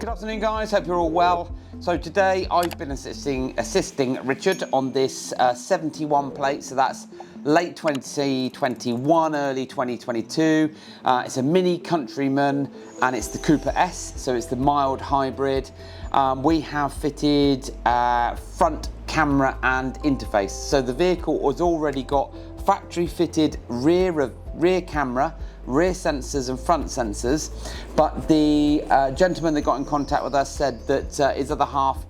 Good afternoon guys, hope you're all well. So today I've been assisting Richard on this 71 plate, so that's late 2021, early 2022. It's a mini Countryman and it's the Cooper S, so it's the mild hybrid. We have fitted front camera and interface. So the vehicle has already got factory fitted rear camera, rear sensors and front sensors, but the gentleman that got in contact with us said that his other half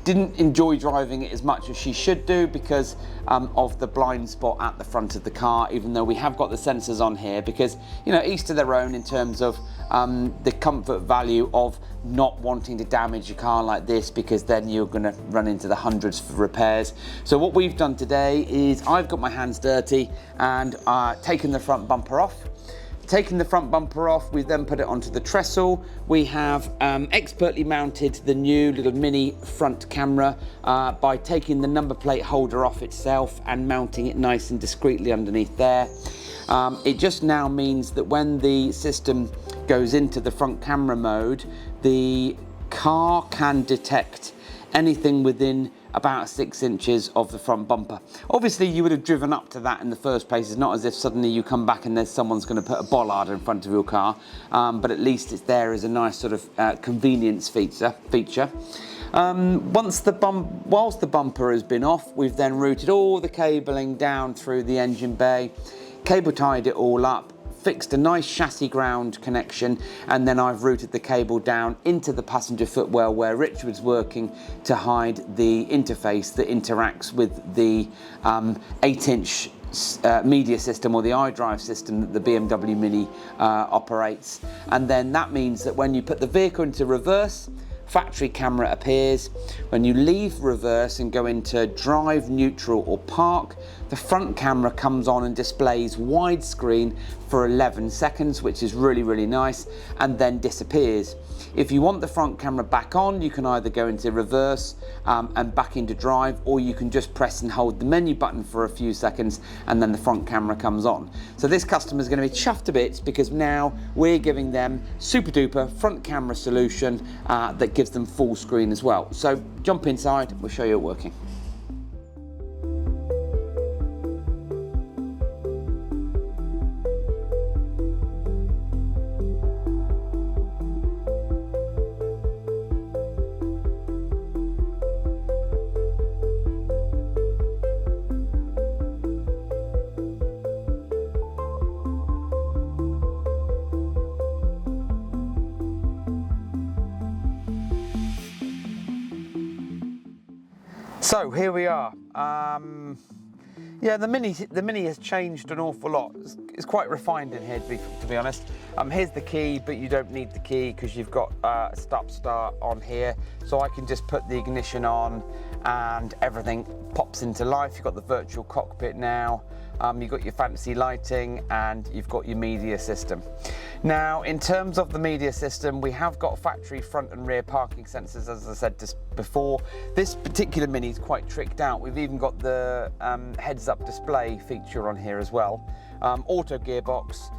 didn't enjoy driving it as much as she should do because of the blind spot at the front of the car, even though we have got the sensors on here, because, you know, each to their own in terms of the comfort value of not wanting to damage your car like this, because then you're going to run into the hundreds for repairs. So what we've done today is I've got my hands dirty and taken the front bumper off. Taking the front bumper off, we then put it onto the trestle. We have expertly mounted the new little mini front camera by taking the number plate holder off itself and mounting it nice and discreetly underneath there. It just now means that when the system goes into the front camera mode, the car can detect anything within about 6 inches of the front bumper. Obviously you would have driven up to that in the first place. It's not as if suddenly you come back and there's someone's going to put a bollard in front of your car, but at least it's there as a nice sort of convenience feature. Whilst the bumper has been off, we've then routed all the cabling down through the engine bay, cable tied it all up, fixed a nice chassis ground connection, and then I've routed the cable down into the passenger footwell where Richard's working to hide the interface that interacts with the 8-inch media system, or the iDrive system that the BMW Mini operates. And then that means that when you put the vehicle into reverse, factory camera appears. When you leave reverse and go into drive, neutral or park, the front camera comes on and displays widescreen for 11 seconds, which is really, really nice, and then disappears. If you want the front camera back on, you can either go into reverse and back into drive, or you can just press and hold the menu button for a few seconds and then the front camera comes on. So this customer is going to be chuffed to bits because now we're giving them super duper front camera solution that gives them full screen as well. So jump inside, we'll show you it working. So here we are. Yeah, the Mini has changed an awful lot. It's quite refined in here, to be honest. Here's the key, but you don't need the key because you've got a stop-start on here. So I can just put the ignition on and everything pops into life. You've got the virtual cockpit now. You've got your fancy lighting and you've got your media system. Now, in terms of the media system, we have got factory front and rear parking sensors, as I said just before. This particular Mini is quite tricked out. We've even got the heads-up display feature on here as well. Auto gearbox,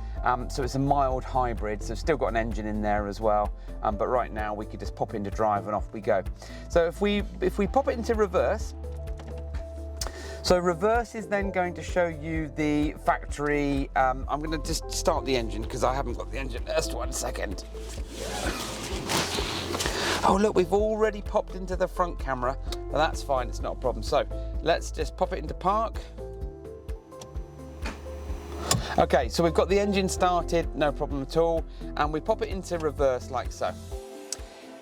so it's a mild hybrid, so it's still got an engine in there as well. But right now we could just pop into drive and off we go. So if we pop it into reverse, so reverse is then going to show you the factory. I'm going to just start the engine because I haven't got the engine. Just 1 second. Oh look, we've already popped into the front camera, but that's fine, it's not a problem. So let's just pop it into park. Okay, so we've got the engine started, no problem at all, and we pop it into reverse like so.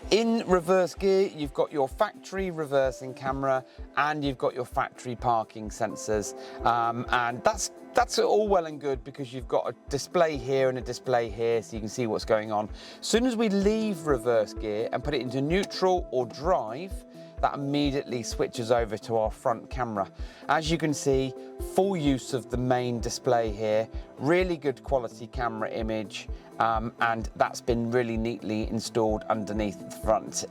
In reverse gear, you've got your factory reversing camera and you've got your factory parking sensors, and that's all well and good because you've got a display here and a display here so you can see what's going on. As soon as we leave reverse gear and put it into neutral or drive, that immediately switches over to our front camera. As you can see, full use of the main display here, really good quality camera image, and that's been really neatly installed underneath the front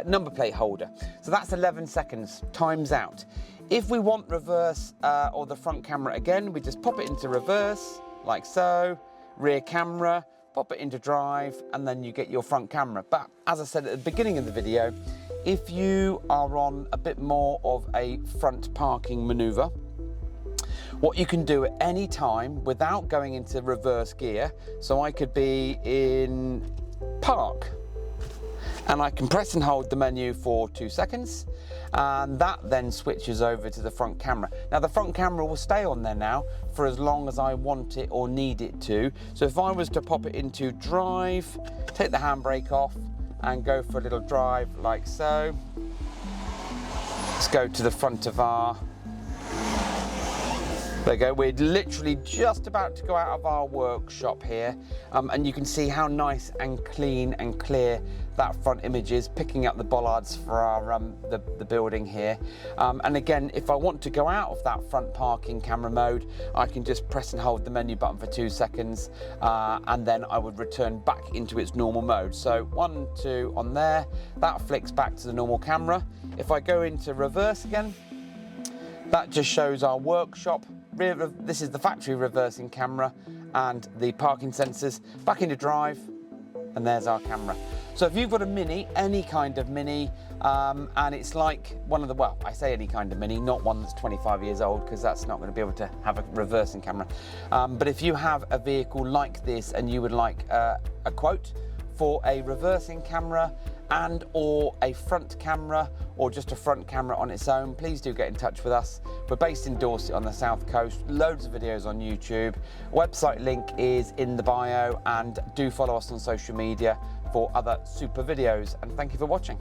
number plate holder. So that's 11 seconds, times out. If we want reverse or the front camera again, we just pop it into reverse, like so, rear camera, pop it into drive, and then you get your front camera. But as I said at the beginning of the video, if you are on a bit more of a front parking maneuver, what you can do at any time without going into reverse gear, so I could be in park, and I can press and hold the menu for 2 seconds, and that then switches over to the front camera. Now the front camera will stay on there now for as long as I want it or need it to. So if I was to pop it into drive, take the handbrake off and go for a little drive like so. Let's go to the front of our, there we go, we're literally just about to go out of our workshop here, and you can see how nice and clean and clear that front image is, picking up the bollards for our the building here. And again, if I want to go out of that front parking camera mode, I can just press and hold the menu button for 2 seconds, and then I would return back into its normal mode. So 1, 2 on there, that flicks back to the normal camera. If I go into reverse again, that just shows our workshop. This is the factory reversing camera and the parking sensors. Back into drive, and there's our camera. So if you've got a Mini, any kind of Mini, and it's like one of the, well, I say any kind of Mini, not one that's 25 years old, because that's not going to be able to have a reversing camera. But if you have a vehicle like this and you would like a quote for a reversing camera and or a front camera, or just a front camera on its own, please do get in touch with us. We're based in Dorset on the south coast, loads of videos on YouTube. Website link is in the bio, and do follow us on social media for other super videos, and thank you for watching.